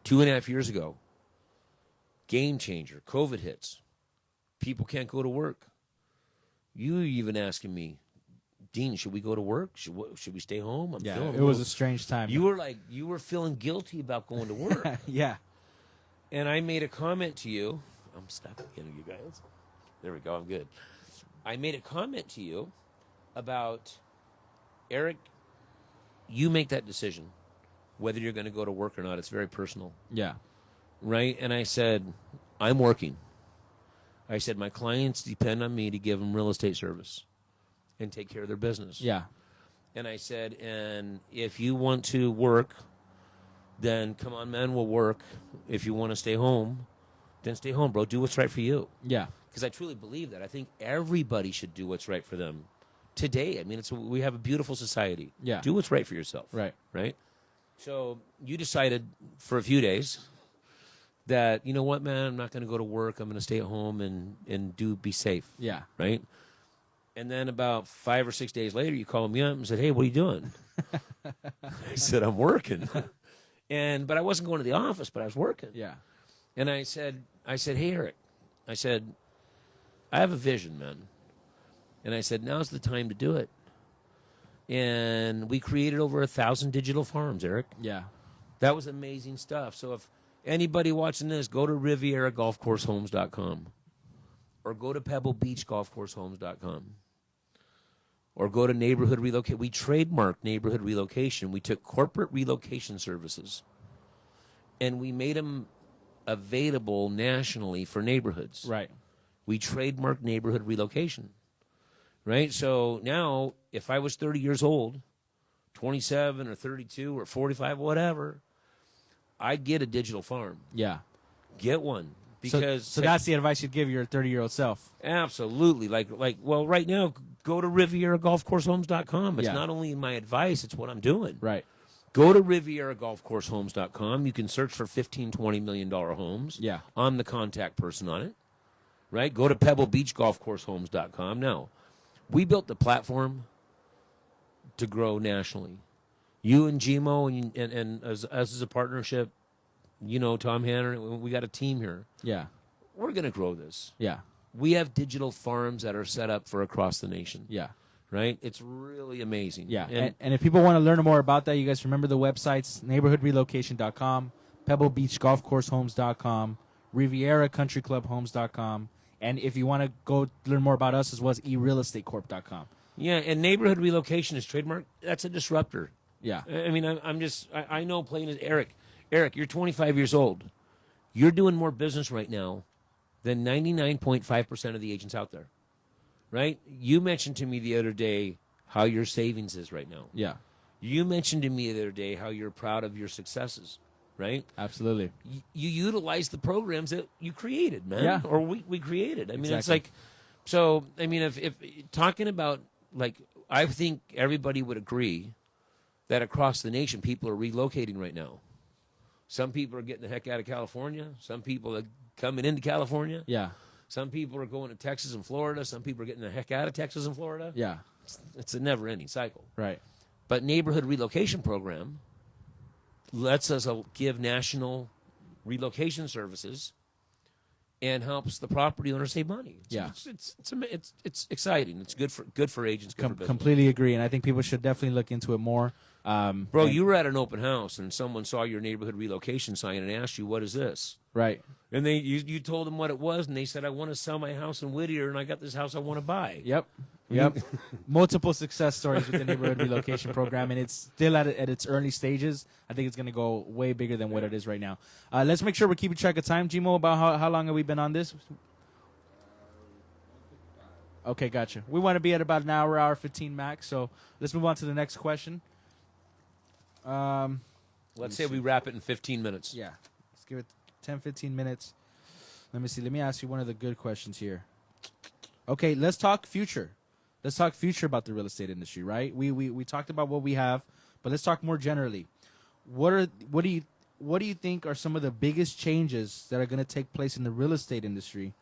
2.5 years ago, game changer, COVID hits. People can't go to work. You even asking me, Dean, should we go to work? Should we stay home? I'm feeling it was a strange time. You were feeling guilty about going to work. Yeah. And I made a comment to you. I'm stopping again, you guys. There we go. I'm good. I made a comment to you about, Eric, you make that decision, whether you're going to go to work or not. It's very personal. Yeah. Right? And I said, I'm working. I said, my clients depend on me to give them real estate service and take care of their business. Yeah. And I said, and if you want to work, then come on, man, we'll work. If you want to stay home, then stay home, bro. Do what's right for you. Yeah. Because I truly believe that. I think everybody should do what's right for them today. I mean, we have a beautiful society. Yeah. Do what's right for yourself. Right. Right? So you decided for a few days that, you know what, man, I'm not going to go to work. I'm going to stay at home and be safe. Yeah. Right? And then about 5 or 6 days later, you called me up and said, hey, what are you doing? I said, I'm working. But I wasn't going to the office, but I was working. Yeah. And I said, hey, Eric, I said, I have a vision, man. And I said, now's the time to do it. And we created over 1,000 digital farms, Eric. Yeah. That was amazing stuff. So if anybody watching this, go to RivieraGolfCourseHomes.com or go to PebbleBeachGolfCourseHomes.com or go to Neighborhood Relocation. We trademarked Neighborhood Relocation. We took corporate relocation services and we made them available nationally for neighborhoods. Right. We trademarked Neighborhood Relocation. Right? So now, if I was 30 years old, 27 or 32 or 45, whatever, I'd get a digital farm. Yeah. Get one. Because so that's the advice you'd give your 30-year-old self. Absolutely. Well, right now, go to RivieraGolfCourseHomes.com. It's not only my advice, it's what I'm doing. Right. Go to RivieraGolfCourseHomes.com. You can search for $15, $20 million homes. Yeah. I'm the contact person on it. Right? Go to PebbleBeachGolfCourseHomes.com. Now, we built the platform to grow nationally. You and Gmo and us as a partnership, you know, Tom Hanner, we got a team here. Yeah. We're going to grow this. Yeah. We have digital farms that are set up for across the nation. Yeah. Right? It's really amazing. Yeah. And if people want to learn more about that, you guys remember the websites, neighborhoodrelocation.com, PebbleBeachGolfCourseHomes.com, RivieraCountryClubHomes.com. And if you want to go learn more about us as well as eRealEstateCorp.com. Yeah, and Neighborhood Relocation is trademarked. That's a disruptor. Yeah. I mean, I know plain as Eric, you're 25 years old. You're doing more business right now than 99.5% of the agents out there. Right? You mentioned to me the other day how your savings is right now. Yeah. You mentioned to me the other day how you're proud of your successes. Right? Absolutely. You utilize the programs that you created, man. Yeah. Or we created. I mean, Exactly. it's like, so, I mean, if talking about, like, I think everybody would agree that across the nation, people are relocating right now. Some people are getting the heck out of California. Some people are coming into California. Yeah. Some people are going to Texas and Florida. Some people are getting the heck out of Texas and Florida. Yeah. It's a never-ending cycle. Right. But Neighborhood Relocation Program lets us give national relocation services and helps the property owner save money. It's exciting. It's good for agents. Good for business. Completely agree, and I think people should definitely look into it more. Bro, you were at an open house and someone saw your Neighborhood Relocation sign and asked you, "What is this?" Right. And you told them what it was, and they said, I want to sell my house in Whittier, and I got this house I want to buy. Yep. Yep. Multiple success stories with the neighborhood relocation program, and it's still at its early stages. I think it's going to go way bigger than what it is right now. Let's make sure we're keeping track of time, Gmo. About how long have we been on this? Okay, gotcha. We want to be at about an hour 15 max. So let's move on to the next question. Let's say we wrap it in 15 minutes. Yeah, let's give it 10, 15 minutes. Let me see. Let me ask you one of the good questions here. Okay, let's talk future. Let's talk future about the real estate industry, right? We talked about what we have, but let's talk more generally. What do you think are some of the biggest changes that are going to take place in the real estate industry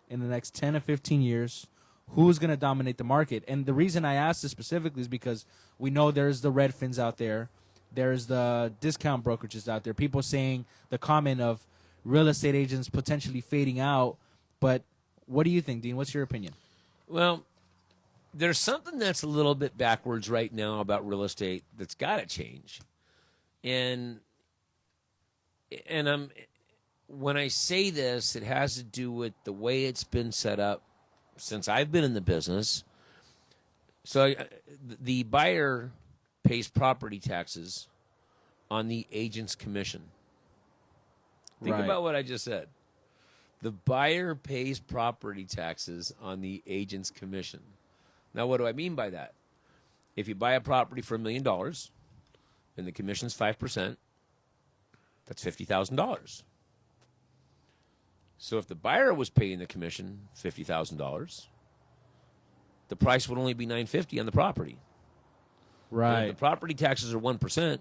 in the next 10 or 15 years? Who's going to dominate the market? And the reason I asked this specifically is because we know there's the Redfins out there. There's the discount brokerages out there. People saying the comment of real estate agents potentially fading out. But what do you think, Dean? What's your opinion? Well, there's something that's a little bit backwards right now about real estate that's got to change. And when I say this, it has to do with the way it's been set up since I've been in the business. So the buyer pays property taxes on the agent's commission. Think about what I just said. The buyer pays property taxes on the agent's commission. Now, what do I mean by that? If you buy a property for $1 million and the commission's 5%, that's $50,000. So if the buyer was paying the commission $50,000, the price would only be $950 on the property. Right. And if the property taxes are 1%,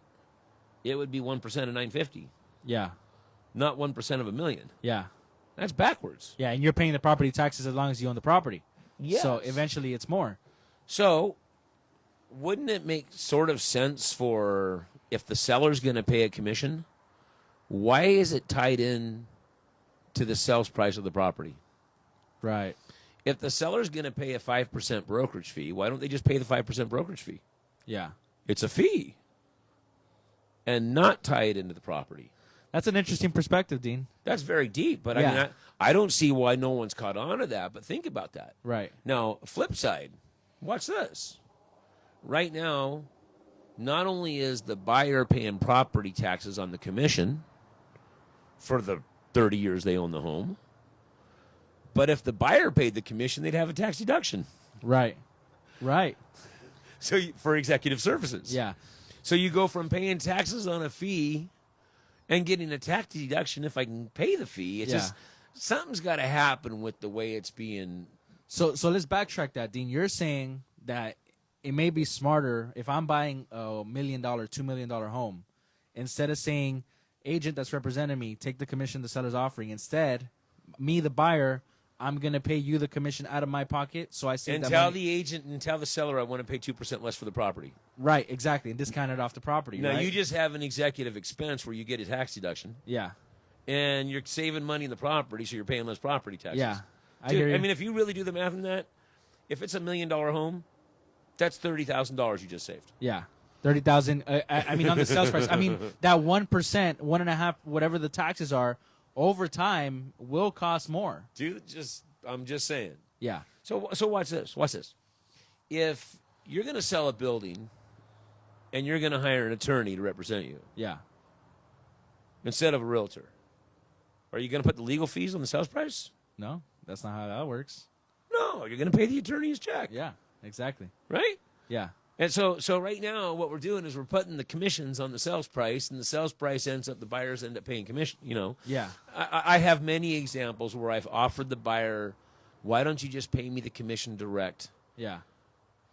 it would be 1% of $950. Yeah. Not 1% of $1 million. Yeah. That's backwards. Yeah, and you're paying the property taxes as long as you own the property. Yes. So eventually it's more. So wouldn't it make sort of sense for if the seller's going to pay a commission, why is it tied in to the sales price of the property? Right. If the seller's going to pay a 5% brokerage fee, why don't they just pay the 5% brokerage fee? Yeah. It's a fee and not tie it into the property. That's an interesting perspective, Dean. That's very deep, but Yeah. I mean, I don't see why no one's caught on to that, but think about that. Right. Now, flip side, watch this. Right now, not only is the buyer paying property taxes on the commission for the 30 years they own the home, but if the buyer paid the commission, they'd have a tax deduction. Right. Right. So for executive services. Yeah. So you go from paying taxes on a fee and getting a tax deduction if I can pay the fee. It's just something's got to happen with the way it's being. So let's backtrack that, Dean. You're saying that it may be smarter if I'm buying a $1 million, $2 million home, instead of saying, agent that's representing me, take the commission the seller's offering. Instead, me, the buyer, I'm going to pay you the commission out of my pocket. So I say And that tell money. the agent and tell the seller I want to pay 2% less for the property. Right, exactly. And discount it off the property. Now, right? you just have an executive expense where you get a tax deduction. Yeah. And you're saving money in the property, so you're paying less property taxes. Yeah. I Dude, hear you. I mean, if you really do the math on that, if it's $1 million home, that's $30,000 you just saved. Yeah. 30,000. I mean, on the sales price. I mean, that 1%, 1.5%, whatever the taxes are, over time will cost more. Dude, I'm just saying. Yeah. So watch this. Watch this. If you're going to sell a building and you're going to hire an attorney to represent you Yeah. instead of a realtor, are you going to put the legal fees on the sales price? No, that's not how that works. No, you're going to pay the attorney his check. Yeah, exactly. Right? Yeah. And so right now, what we're doing is we're putting the commissions on the sales price, and the sales price ends up, the buyers end up paying commission, you know. Yeah. I have many examples where I've offered the buyer, why don't you just pay me the commission direct? Yeah.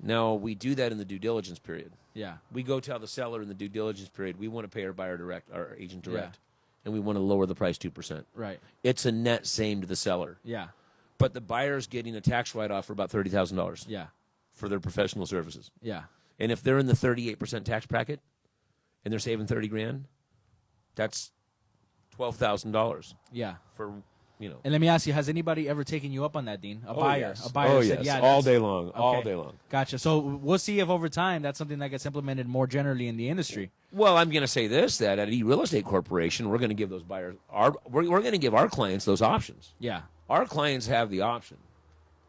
Now, we do that in the due diligence period. Yeah. We go tell the seller in the due diligence period, we want to pay our buyer direct, our agent direct, Yeah. and we want to lower the price 2%. Right. It's a net same to the seller. Yeah. But the buyer's getting a tax write-off for about $30,000 Yeah. for their professional services. Yeah. And if they're in the 38% tax bracket and they're saving $30,000, that's $12,000 Yeah. for you know. And let me ask you, has anybody ever taken you up on that, Dean? A buyer Yes. a buyer said, yes. yeah, all that's- day long. All Okay. day long. Gotcha. So we'll see if over time that's something that gets implemented more generally in the industry. Well, I'm going to say this: that at eReal Estate Corporation, we're going to give those buyers we're going to give our clients those options. Yeah. Our clients have the option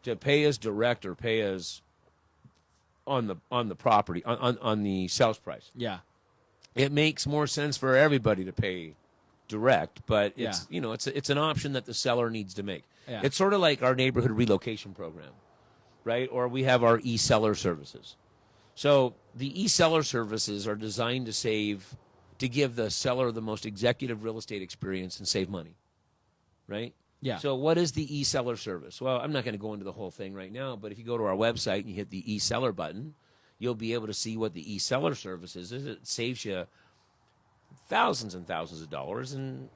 to pay us direct or pay us on the property on the sales price. Yeah. It makes more sense for everybody to pay direct, but it's Yeah. it's an option that the seller needs to make. Yeah. It's sort of like our neighborhood relocation program, right? Or we have our ESeller services. So the ESeller services are designed to give the seller the most executive real estate experience and save money, right? Yeah. So what is the ESeller service? Well, I'm not going to go into the whole thing right now, but if you go to our website and you hit the ESeller button, you'll be able to see what the ESeller service is. It saves you thousands and thousands of dollars and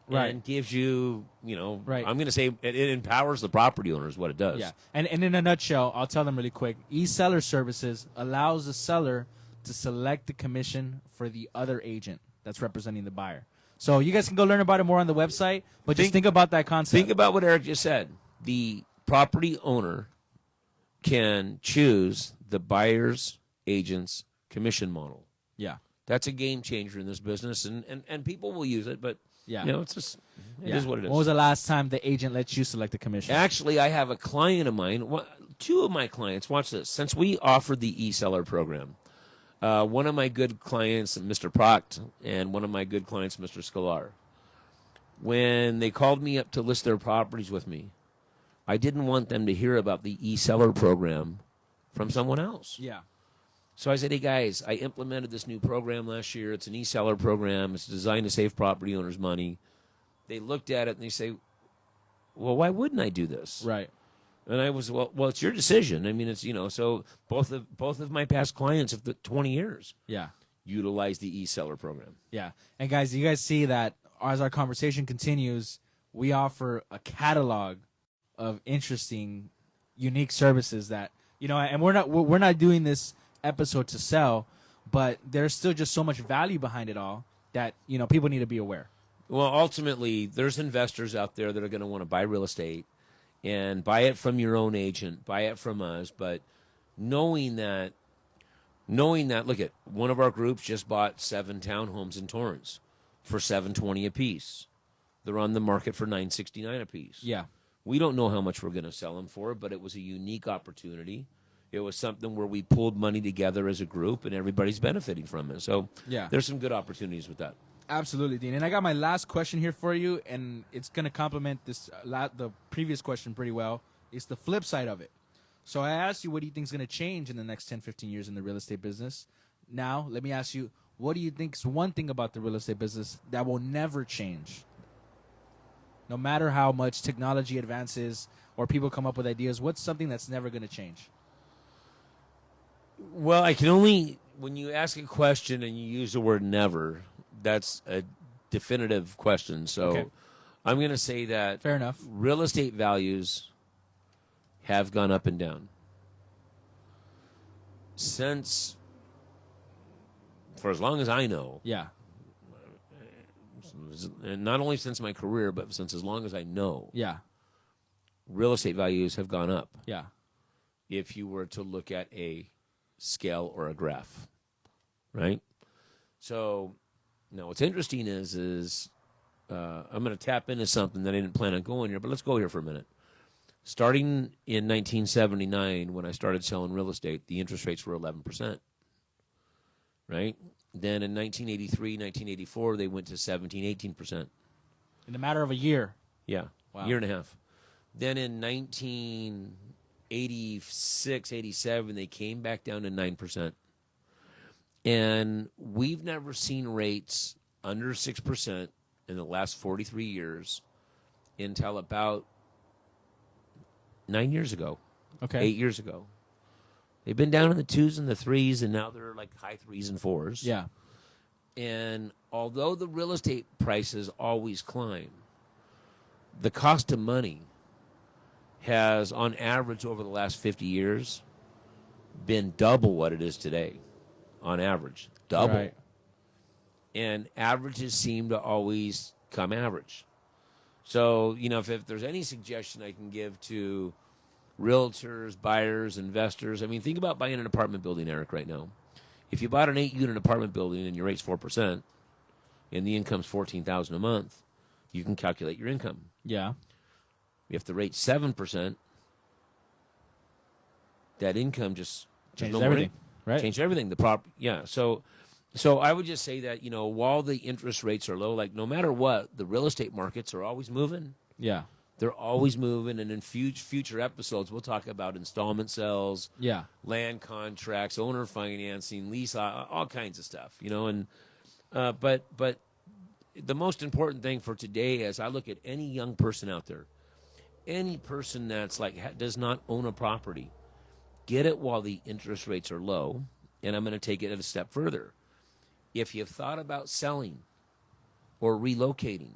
gives you, Right. I'm going to say it empowers the property owner is what it does. Yeah. And in a nutshell, I'll tell them really quick. eSeller services allows the seller to select the commission for the other agent that's representing the buyer. So you guys can go learn about it more on the website, but just think about that concept. Think about what Eric just said. The property owner can choose the buyer's agent's commission model. Yeah. That's a game changer in this business, and people will use it, but Yeah. it's just it is what it is. When was the last time the agent let you select the commission? Actually, I have a client of mine, two of my clients, watch this, since we offered the ESeller program, one of my good clients, Mr. Proct, and one of my good clients, Mr. Scalar, when they called me up to list their properties with me, I didn't want them to hear about the ESeller program from someone else. Yeah. So I said, hey, guys, I implemented this new program last year. It's an ESeller program. It's designed to save property owners money. They looked at it and they say, well, why wouldn't I do this? Right. And I was, well, it's your decision. I mean, it's, so both of my past clients of the 20 years Yeah. utilize the ESeller program. Yeah. And guys, you guys see that as our conversation continues, we offer a catalog of interesting, unique services that, and we're not doing this episode to sell, but there's still just so much value behind it all that, people need to be aware. Well, ultimately, there's investors out there that are going to want to buy real estate and buy it from your own agent, buy it from us, but knowing that, look at one of our groups just bought 7 townhomes in Torrance for $720 a piece. They're on the market for $969 a piece. Yeah. We don't know how much we're going to sell them for, but it was a unique opportunity. It was something where we pulled money together as a group, and everybody's benefiting from it. So Yeah. there's some good opportunities with that. Absolutely, Dean. And I got my last question here for you, and it's going to complement the previous question pretty well. It's the flip side of it. So I asked you, what do you think is going to change in the next 10, 15 years in the real estate business? Now, let me ask you, what do you think is one thing about the real estate business that will never change? No matter how much technology advances or people come up with ideas, what's something that's never going to change? Well, I can only, when you ask a question and you use the word never, that's a definitive question. So Okay. I'm going to say that Fair enough. real estate values have gone up and down. For as long as I know, Yeah. and not only since my career, but since as long as I know, Yeah. real estate values have gone up. Yeah. If you were to look at a scale or a graph, right? So now what's interesting is I'm going to tap into something that I didn't plan on going here, but let's go here for a minute. Starting in 1979, when I started selling real estate, the interest rates were 11%, right? Then in 1983, 1984, they went to 17, 18%. In a matter of a year. Yeah, Wow. year and a half. Then in 1986, 87, they came back down to 9%. And we've never seen rates under 6% in the last 43 years until about 9 years ago, Okay. 8 years ago. They've been down in the 2s and the 3s, and now they're like high 3s and 4s. Yeah. And although the real estate prices always climb, the cost of money has, on average, over the last 50 years, been double what it is today. On average, double. Right. And averages seem to always come average. So, if there's any suggestion I can give to realtors, buyers, investors, I mean, think about buying an apartment building, Eric, right now. If you bought an 8-unit apartment building and your rate's 4% and the income's $14,000 a month, you can calculate your income. Yeah. If the rate's 7%, that income just Changes everything, right? Changed everything. So I would just say that, while the interest rates are low, like no matter what, the real estate markets are always moving. Yeah. They're always moving, and in future episodes, we'll talk about installment sales, Yeah. land contracts, owner financing, lease, all kinds of stuff, and but the most important thing for today, as I look at any young person out there, any person that's does not own a property, get it while the interest rates are low, and I'm going to take it a step further. If you've thought about selling or relocating,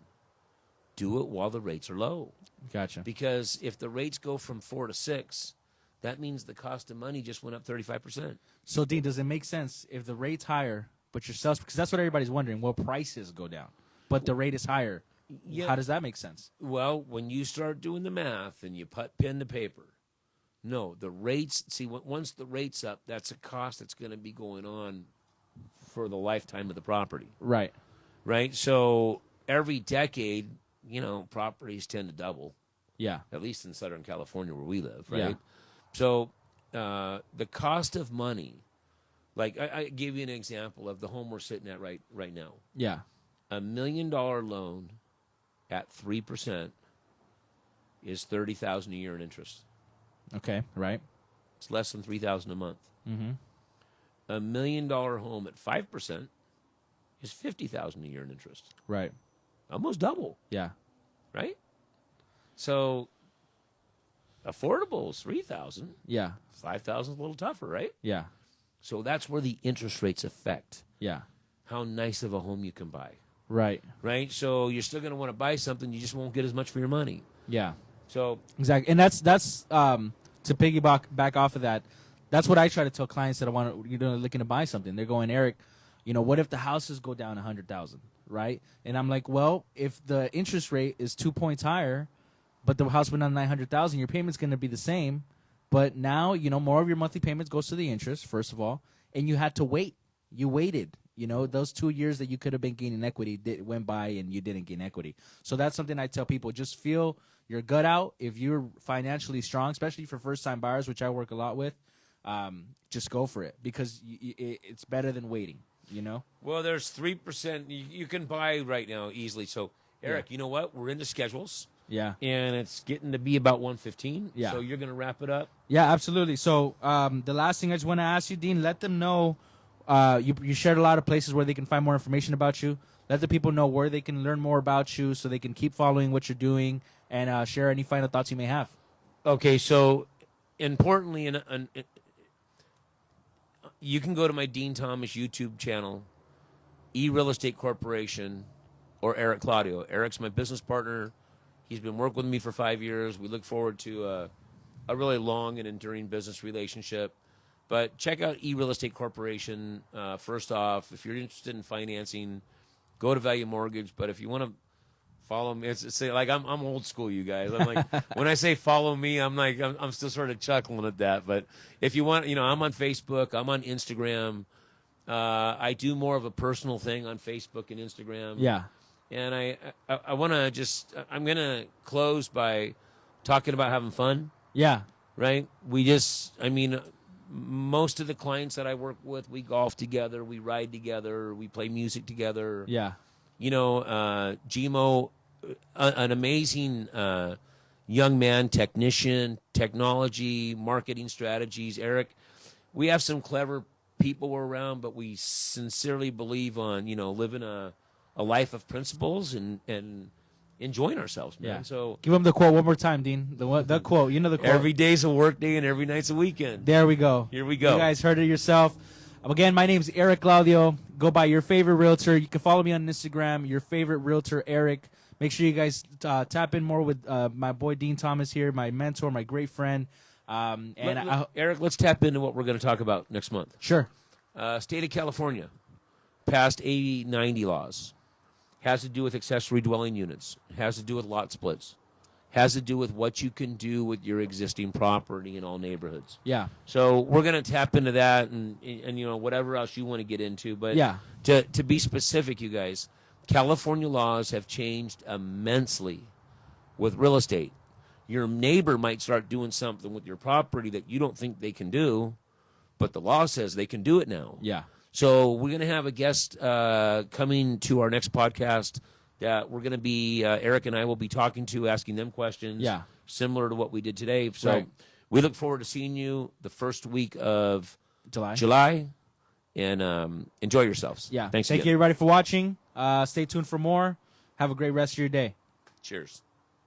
do it while the rates are low. Gotcha. Because if the rates go from 4 to 6, that means the cost of money just went up 35%. So, Dean, does it make sense if the rate's higher, but your sales, because that's what everybody's wondering, will prices go down, but the rate is higher? Yeah. How does that make sense? Well, when you start doing the math and you put pen to paper, no, the rates, once the rate's up, that's a cost that's going to be going on for the lifetime of the property. Right. Right? So every decade, properties tend to double. Yeah. At least in Southern California where we live, right? Yeah. So the cost of money, like I gave you an example of the home we're sitting at right now. Yeah. $1 million loan at 3% is $30,000 a year in interest. Okay. Right. It's less than $3,000 a month. Mm-hmm. $1 million home at 5% is $50,000 a year in interest. Right. Almost double. Yeah. Right? So affordable is $3,000. Yeah. $5,000 is a little tougher, right? Yeah. So that's where the interest rates affect Yeah. how nice of a home you can buy. Right. Right? So you're still going to want to buy something, you just won't get as much for your money. Yeah. So exactly, and that's to piggyback back off of that. That's what I try to tell clients that looking to buy something. They're going, Eric, what if the houses go down 100,000, right? And I'm like, well, if the interest rate is 2 points higher, but the house went down 900,000, your payment's going to be the same, but now more of your monthly payments goes to the interest first of all, and you had to wait. You waited. Those 2 years that you could have been gaining equity went by and you didn't gain equity. So that's something I tell people. Just feel your gut out. If you're financially strong, especially for first-time buyers, which I work a lot with, just go for it because it's better than waiting, Well, there's 3%. You can buy right now easily. So, Eric, you know what? We're into schedules. Yeah. And it's getting to be about 1:15. Yeah. So you're going to wrap it up? Yeah, absolutely. So the last thing I just want to ask you, Dean, let them know. You shared a lot of places where they can find more information about you. Let the people know where they can learn more about you so they can keep following what you're doing and share any final thoughts you may have. Okay, so importantly, you can go to my Dean Thomas YouTube channel, eReal Estate Corporation, or Erick Claudio. Erick's my business partner. He's been working with me for 5 years. We look forward to a really long and enduring business relationship. But check out eReal Estate Corporation. First off, if you're interested in financing, go to Value Mortgage. But if you want to follow me, I'm old school, you guys. I'm like when I say follow me, I'm still sort of chuckling at that. But if you want, I'm on Facebook, I'm on Instagram. I do more of a personal thing on Facebook and Instagram. Yeah. And I want to I'm gonna close by talking about having fun. Yeah. Right. Most of the clients that I work with, we golf together, we ride together, we play music together. Yeah. Gmo, an amazing young man, technician, technology, marketing strategies. Eric, we have some clever people around, but we sincerely believe on, living a life of principles and enjoying ourselves, man. Yeah. So give them the quote one more time, Dean. The quote. The quote. Every day's a work day and every night's a weekend. There we go. Here we go. You guys heard it yourself. Again, my name's Erick Claudio. Go by your favorite realtor. You can follow me on Instagram, your favorite realtor, Eric. Make sure you guys tap in more with my boy Dean Thomas here, my mentor, my great friend. Eric, let's tap into what we're going to talk about next month. Sure. State of California passed 80-90 laws. has to do with accessory dwelling units, has to do with lot splits, has to do with what you can do with your existing property in all neighborhoods. Yeah. So we're going to tap into that and whatever else you want to get into. But Yeah. to be specific, you guys, California laws have changed immensely with real estate. Your neighbor might start doing something with your property that you don't think they can do, but the law says they can do it now. Yeah. So we're going to have a guest coming to our next podcast that we're going to be, Eric and I will be talking to, asking them questions. Yeah. Similar to what we did today. So Right. we look forward to seeing you the first week of July. And enjoy yourselves. Yeah. Thanks Thank again. you, everybody, for watching. Stay tuned for more. Have a great rest of your day. Cheers.